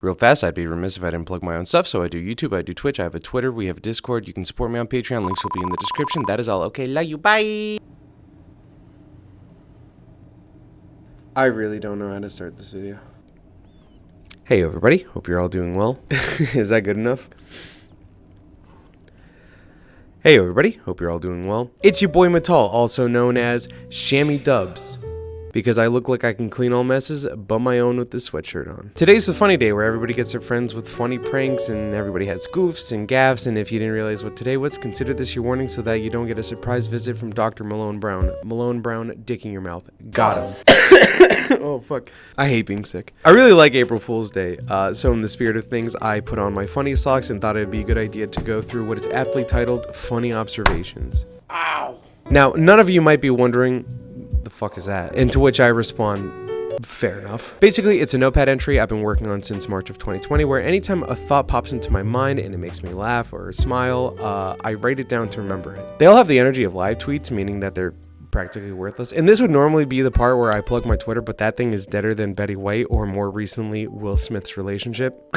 Real fast, I'd be remiss if I didn't plug my own stuff. So I do YouTube, I do Twitch, I have a Twitter, we have a Discord. You can support me on Patreon. Links will be in the description. That is all. Okay, love you. Bye. I really don't know how to start this video. Hey everybody, hope you're all doing well. Is that good enough? Hey everybody, hope you're all doing well. It's your boy Matal, also known as Shammy Dubs, because I look like I can clean all messes but my own with this sweatshirt on. Today's the funny day where everybody gets their friends with funny pranks and everybody has goofs and gaffes, and if you didn't realize what today was, consider this your warning so that you don't get a surprise visit from Dr. Malone Brown. Malone Brown, dick in your mouth. Got him. Oh fuck. I hate being sick. I really like April Fool's Day, so in the spirit of things, I put on my funny socks and thought it'd be a good idea to go through what is aptly titled Funny Observations. Ow! Now, none of you might be wondering, the fuck is that? And to which I respond, fair enough. Basically, it's a notepad entry I've been working on since March of 2020, where anytime a thought pops into my mind and it makes me laugh or smile, I write it down to remember it. They all have the energy of live tweets, meaning that they're practically worthless. And this would normally be the part where I plug my Twitter, but that thing is deader than Betty White or more recently, Will Smith's relationship.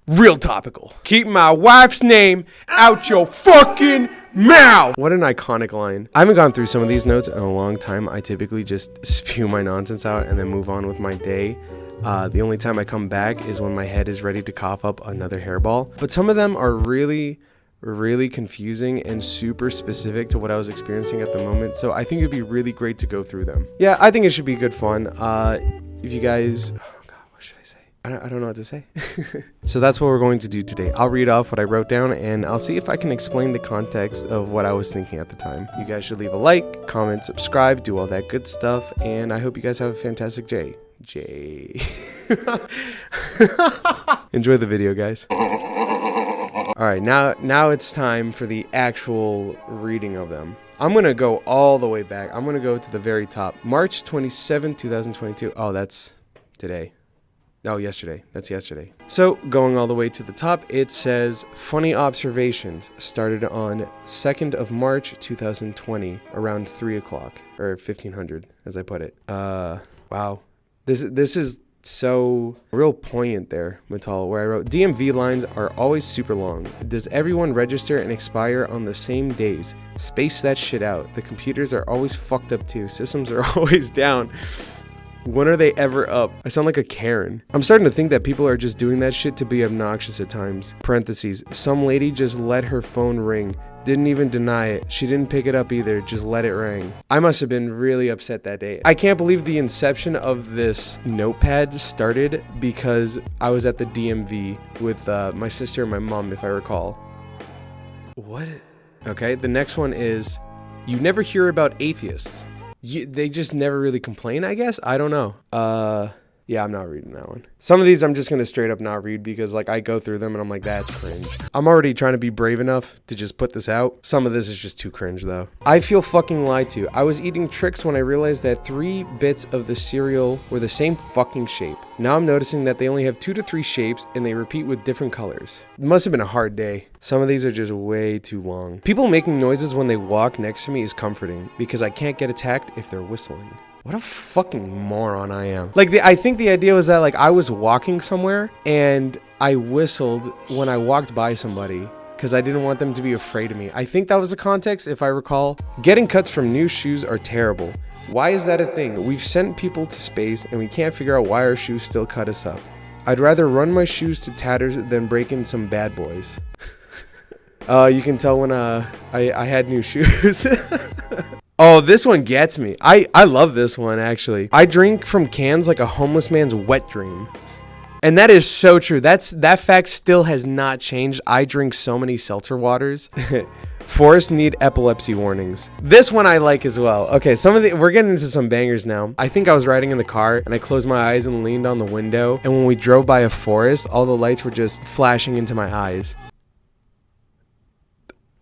Real topical. Keep my wife's name out your fucking mouth. What an iconic line. I haven't gone through some of these notes in a long time. I typically just spew my nonsense out and then move on with my day. The only time I come back is when my head is ready to cough up another hairball. But some of them are really confusing and super specific to what I was experiencing at the moment, so I think it'd be really great to go through them. Yeah, I think it should be good fun. If you guys, oh god, what should I say? I don't know what to say. So that's what we're going to do today. I'll read off what I wrote down and I'll see if I can explain the context of what I was thinking at the time. You guys should leave a like, comment, subscribe, do all that good stuff, and I hope you guys have a fantastic day. Enjoy the video, guys. Alright, now it's time for the actual reading of them. I'm going to go all the way back. I'm going to go to the very top. March 27, 2022. Oh, that's today. Oh, yesterday. That's yesterday. So, going all the way to the top, it says, Funny Observations, started on 2nd of March, 2020, around 3 o'clock, or 1500, as I put it. Wow. This is so real poignant there, Matal, where I wrote, DMV lines are always super long. Does everyone register and expire on the same days? Space that shit out. The computers are always fucked up too. Systems are always down. When are they ever up? I sound like a Karen. I'm starting to think that people are just doing that shit to be obnoxious at times. Parentheses, some lady just let her phone ring. Didn't even deny it. She didn't pick it up either, just let it ring. I must have been really upset that day. I can't believe the inception of this notepad started because I was at the DMV with my sister and my mom, if I recall. What? Okay, the next one is, you never hear about atheists. They just never really complain, I guess? I don't know. Yeah, I'm not reading that one. Some of these I'm just going to straight up not read because like I go through them and I'm like, that's cringe. I'm already trying to be brave enough to just put this out. Some of this is just too cringe though. I feel fucking lied to. I was eating Trix when I realized that 3 bits of the cereal were the same fucking shape. Now I'm noticing that they only have 2 to 3 shapes and they repeat with different colors. It must have been a hard day. Some of these are just way too long. People making noises when they walk next to me is comforting because I can't get attacked if they're whistling. What a fucking moron I am. Like, I think the idea was that, like, I was walking somewhere and I whistled when I walked by somebody because I didn't want them to be afraid of me. I think that was the context, if I recall. Getting cuts from new shoes are terrible. Why is that a thing? We've sent people to space and we can't figure out why our shoes still cut us up. I'd rather run my shoes to tatters than break in some bad boys. You can tell when I had new shoes. Oh, this one gets me. I love this one, actually. I drink from cans like a homeless man's wet dream. And that is so true. That fact still has not changed. I drink so many seltzer waters. Forests need epilepsy warnings. This one I like as well. Okay, we're getting into some bangers now. I think I was riding in the car and I closed my eyes and leaned on the window. And when we drove by a forest, all the lights were just flashing into my eyes.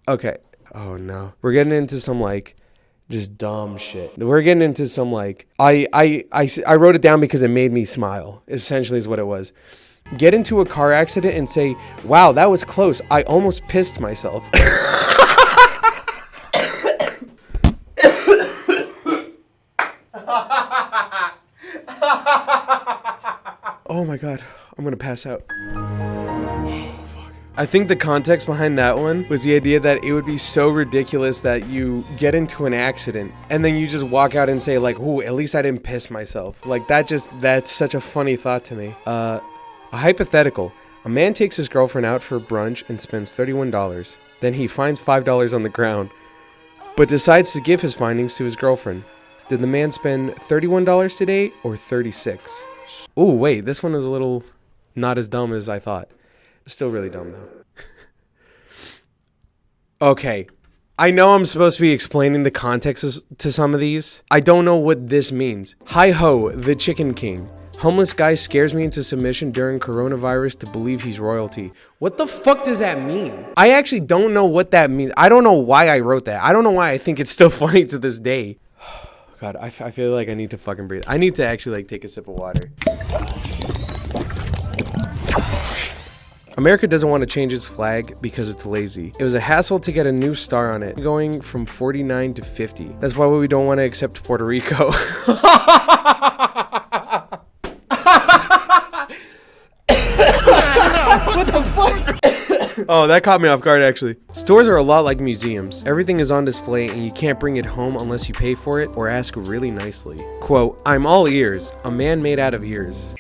Okay. Oh no. We're getting into some like just dumb shit. We're getting into some like, I wrote it down because it made me smile, essentially is what it was. Get into a car accident and say, wow, that was close. I almost pissed myself. Oh my God. I'm gonna pass out. I think the context behind that one was the idea that it would be so ridiculous that you get into an accident and then you just walk out and say like, ooh, at least I didn't piss myself. Like that's such a funny thought to me. A hypothetical. A man takes his girlfriend out for brunch and spends $31. Then he finds $5 on the ground, but decides to give his findings to his girlfriend. Did the man spend $31 today or $36? Ooh, wait, this one is a little not as dumb as I thought. Still really dumb though. Okay. I know I'm supposed to be explaining the context to some of these. I don't know what this means. Hi-ho, the Chicken King. Homeless guy scares me into submission during coronavirus to believe he's royalty. What the fuck does that mean? I actually don't know what that means. I don't know why I wrote that. I don't know why I think it's still funny to this day. God, I feel like I need to fucking breathe. I need to actually like take a sip of water. America doesn't want to change its flag because it's lazy. It was a hassle to get a new star on it, going from 49 to 50. That's why we don't want to accept Puerto Rico. What the fuck? Oh, that caught me off guard actually. Stores are a lot like museums. Everything is on display and you can't bring it home unless you pay for it or ask really nicely. Quote, I'm all ears, a man made out of ears.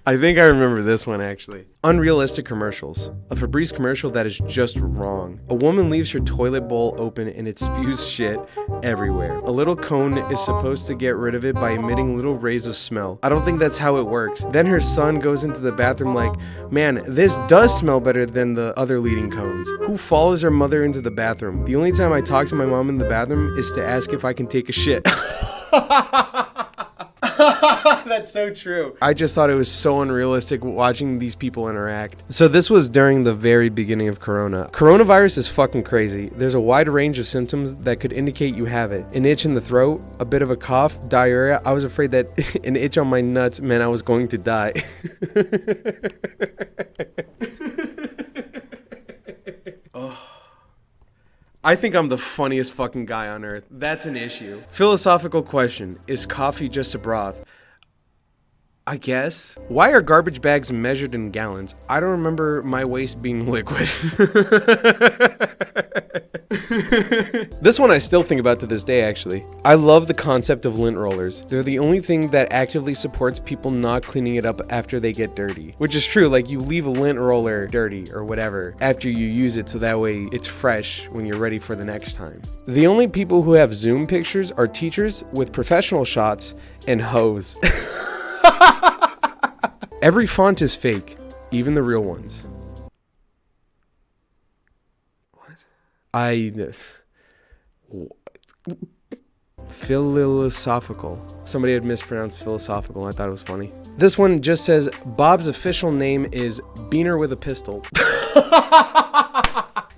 I think I remember this one actually. Unrealistic commercials. A Febreze commercial that is just wrong. A woman leaves her toilet bowl open and it spews shit everywhere. A little cone is supposed to get rid of it by emitting little rays of smell. I don't think that's how it works. Then her son goes into the bathroom like, man, this does smell better than the other leading cones. Who follows her mother into the bathroom? The only time I talk to my mom in the bathroom is to ask if I can take a shit. That's so true. I just thought it was so unrealistic watching these people interact. So this was during the very beginning of Corona. Coronavirus is fucking crazy. There's a wide range of symptoms that could indicate you have it. An itch in the throat, a bit of a cough, diarrhea. I was afraid that an itch on my nuts meant I was going to die. Oh. I think I'm the funniest fucking guy on earth. That's an issue. Philosophical question. Is coffee just a broth? I guess. Why are garbage bags measured in gallons? I don't remember my waste being liquid. This one I still think about to this day, actually. I love the concept of lint rollers. They're the only thing that actively supports people not cleaning it up after they get dirty. Which is true, like you leave a lint roller dirty or whatever after you use it so that way it's fresh when you're ready for the next time. The only people who have Zoom pictures are teachers with professional shots and hoes. Every font is fake, even the real ones. Philosophical. Somebody had mispronounced philosophical and I thought it was funny. This one just says, Bob's official name is Beaner with a Pistol.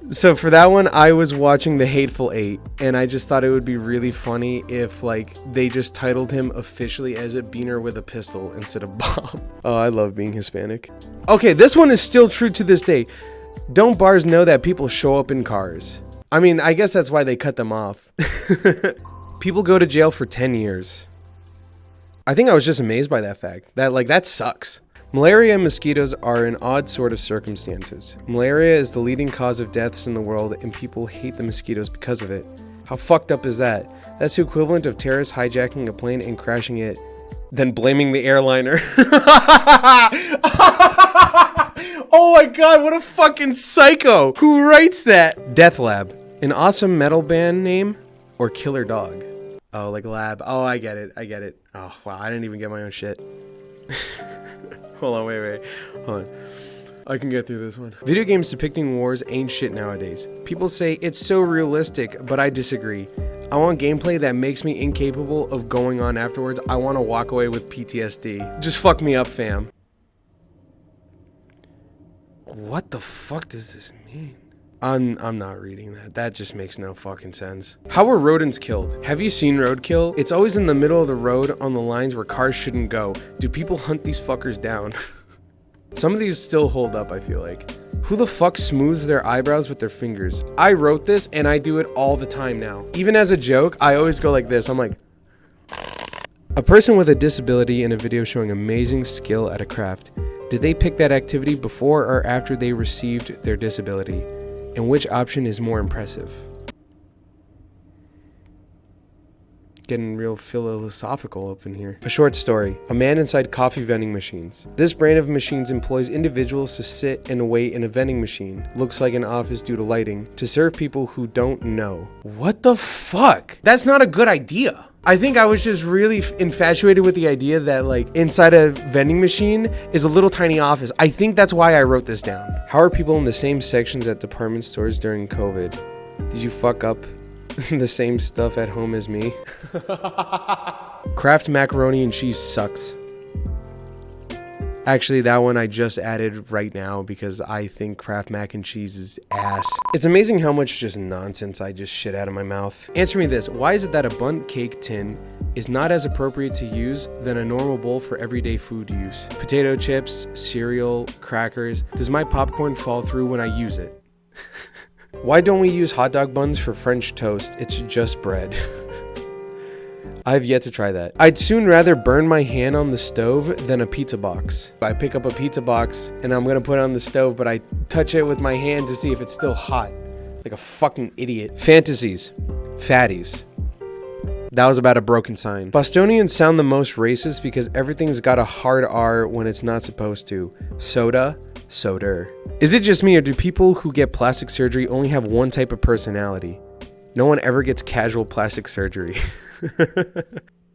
So for that one, I was watching The Hateful Eight, and I just thought it would be really funny if, like, they just titled him officially as a Beaner with a Pistol instead of Bob. Oh, I love being Hispanic. Okay, this one is still true to this day. Don't bars know that people show up in cars? I mean, I guess that's why they cut them off. People go to jail for 10 years. I think I was just amazed by that fact. That sucks. Malaria and mosquitoes are in odd sort of circumstances. Malaria is the leading cause of deaths in the world, and people hate the mosquitoes because of it. How fucked up is that? That's the equivalent of terrorists hijacking a plane and crashing it, then blaming the airliner. Oh my god, what a fucking psycho! Who writes that? Death Lab. An awesome metal band name or Killer Dog? Oh, like Lab. Oh, I get it. Oh, wow, I didn't even get my own shit. Hold on, wait. Hold on. I can get through this one. Video games depicting wars ain't shit nowadays. People say it's so realistic, but I disagree. I want gameplay that makes me incapable of going on afterwards. I want to walk away with PTSD. Just fuck me up, fam. What the fuck does this mean? I'm not reading that. That just makes no fucking sense. How were rodents killed? Have you seen roadkill? It's always in the middle of the road on the lines where cars shouldn't go. Do people hunt these fuckers down? Some of these still hold up, I feel like. Who the fuck smooths their eyebrows with their fingers? I wrote this and I do it all the time now. Even as a joke, I always go like this. I'm like... A person with a disability in a video showing amazing skill at a craft. Did they pick that activity before or after they received their disability? And which option is more impressive? Getting real philosophical up in here. A short story. A man inside coffee vending machines. This brand of machines employs individuals to sit and wait in a vending machine. Looks like an office due to lighting. To serve people who don't know. What the fuck? That's not a good idea. I think I was just really infatuated with the idea that like inside a vending machine is a little tiny office. I think that's why I wrote this down. How are people in the same sections at department stores during COVID? Did you fuck up the same stuff at home as me? Kraft macaroni and cheese sucks. Actually, that one I just added right now because I think Kraft Mac and Cheese is ass. It's amazing how much just nonsense I just shit out of my mouth. Answer me this, why is it that a bundt cake tin is not as appropriate to use than a normal bowl for everyday food use? Potato chips, cereal, crackers. Does my popcorn fall through when I use it? Why don't we use hot dog buns for French toast? It's just bread. I've yet to try that. I'd soon rather burn my hand on the stove than a pizza box. I pick up a pizza box and I'm gonna put it on the stove, but I touch it with my hand to see if it's still hot. Like a fucking idiot. Fantasies. Fatties. That was about a broken sign. Bostonians sound the most racist because everything's got a hard R when it's not supposed to. Soda. Soder. Is it just me or do people who get plastic surgery only have one type of personality? No one ever gets casual plastic surgery.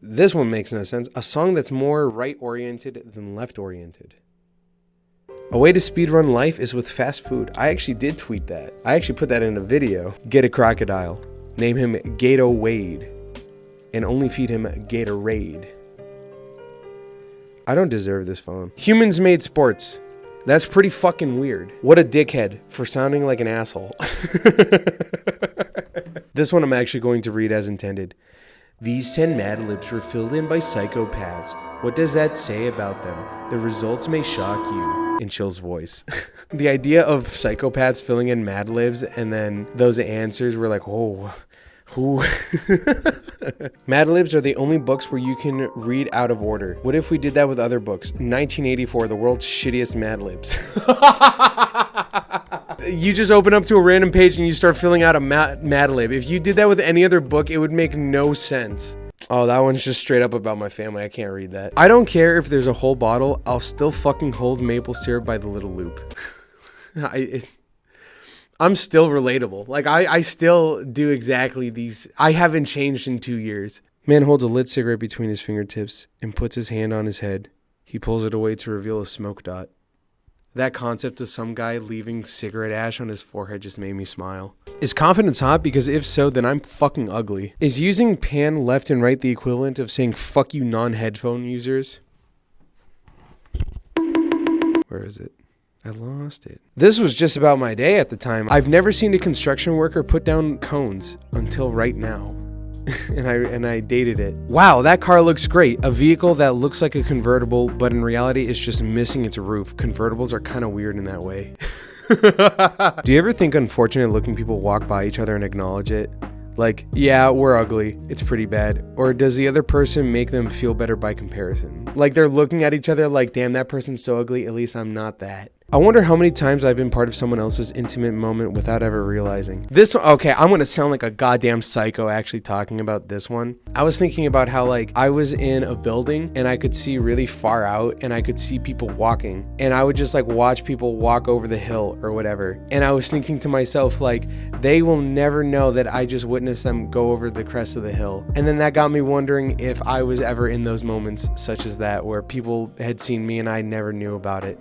This one makes no sense. A song that's more right-oriented than left-oriented. A way to speedrun life is with fast food. I actually did tweet that. I actually put that in a video. Get a crocodile. Name him Gato Wade. And only feed him Gatorade. I don't deserve this phone. Humans made sports. That's pretty fucking weird. What a dickhead for sounding like an asshole. This one I'm actually going to read as intended. These 10 Mad Libs were filled in by psychopaths. What does that say about them? The results may shock you. In Chill's voice. The idea of psychopaths filling in Mad Libs and then those answers were like, oh, who? Mad Libs are the only books where you can read out of order. What if we did that with other books? 1984, the world's shittiest Mad Libs. You just open up to a random page and you start filling out a Mad Lib. If you did that with any other book, it would make no sense. Oh, that one's just straight up about my family. I can't read that. I don't care if there's a whole bottle. I'll still fucking hold maple syrup by the little loop. I'm still relatable. Like, I still do exactly these. I haven't changed in 2 years. Man holds a lit cigarette between his fingertips and puts his hand on his head. He pulls it away to reveal a smoke dot. That concept of some guy leaving cigarette ash on his forehead just made me smile. Is confidence hot? Because if so, then I'm fucking ugly. Is using pan left and right the equivalent of saying fuck you non-headphone users? Where is it? I lost it. This was just about my day at the time. I've never seen a construction worker put down cones until right now. and I dated it. Wow, that car looks great. A vehicle that looks like a convertible, but in reality it's just missing its roof. Convertibles are kind of weird in that way. Do you ever think unfortunate looking people walk by each other and acknowledge it? Like, yeah, we're ugly. It's pretty bad. Or does the other person make them feel better by comparison? Like they're looking at each other like, damn, that person's so ugly. At least I'm not that. I wonder how many times I've been part of someone else's intimate moment without ever realizing. This one, okay, I'm gonna sound like a goddamn psycho actually talking about this one. I was thinking about how like I was in a building and I could see really far out and I could see people walking and I would just like watch people walk over the hill or whatever. And I was thinking to myself like, they will never know that I just witnessed them go over the crest of the hill. And then that got me wondering if I was ever in those moments such as that where people had seen me and I never knew about it.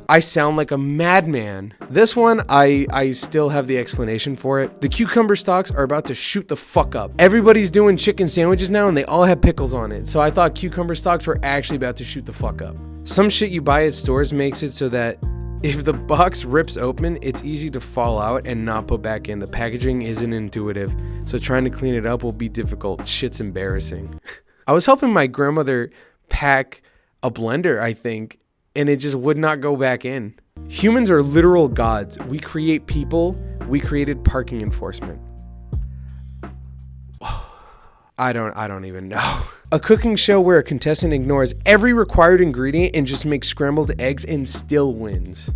I sound like a madman. This one, I still have the explanation for it. The cucumber stalks are about to shoot the fuck up. Everybody's doing chicken sandwiches now and they all have pickles on it. So I thought cucumber stalks were actually about to shoot the fuck up. Some shit you buy at stores makes it so that if the box rips open, it's easy to fall out and not put back in. The packaging isn't intuitive, so trying to clean it up will be difficult. Shit's embarrassing. I was helping my grandmother pack a blender, I think, and it just would not go back in. Humans are literal gods. We create people. We created parking enforcement. I don't even know. A cooking show where a contestant ignores every required ingredient and just makes scrambled eggs and still wins.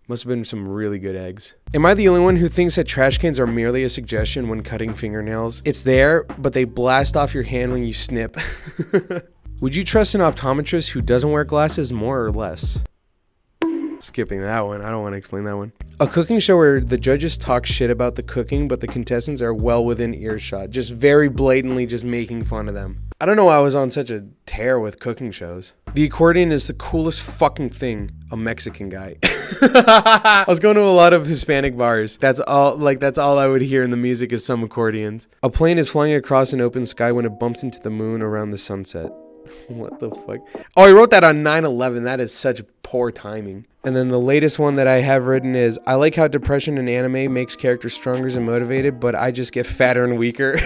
Must have been some really good eggs. Am I the only one who thinks that trash cans are merely a suggestion when cutting fingernails? It's there, but they blast off your hand when you snip. Would you trust an optometrist who doesn't wear glasses more or less? Skipping that one. I don't want to explain that one. A cooking show where the judges talk shit about the cooking, but the contestants are well within earshot. Just very blatantly just making fun of them. I don't know why I was on such a tear with cooking shows. The accordion is the coolest fucking thing. A Mexican guy. I was going to a lot of Hispanic bars. That's all I would hear in the music is some accordions. A plane is flying across an open sky when it bumps into the moon around the sunset. What the fuck? Oh, I wrote that on 9/11. That is such poor timing. And then the latest one that I have written is, I like how depression in anime makes characters stronger and motivated, but I just get fatter and weaker.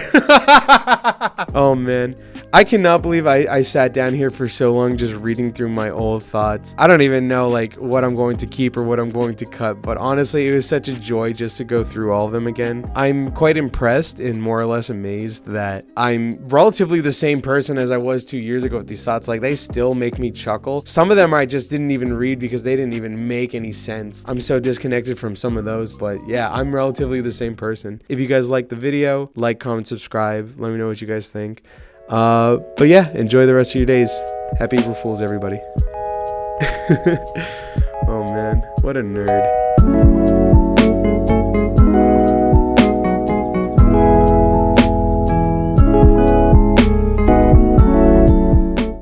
Oh man. I cannot believe I sat down here for so long just reading through my old thoughts. I don't even know like what I'm going to keep or what I'm going to cut, but honestly, it was such a joy just to go through all of them again. I'm quite impressed and more or less amazed that I'm relatively the same person as I was 2 years ago with these thoughts. Like, they still make me chuckle. Some of them I just didn't even read because they didn't even make any sense. I'm so disconnected from some of those, but yeah, I'm relatively the same person. If you guys like the video, like, comment, subscribe. Let me know what you guys think. But yeah, enjoy the rest of your days. Happy April Fools, everybody. Oh man, what a nerd.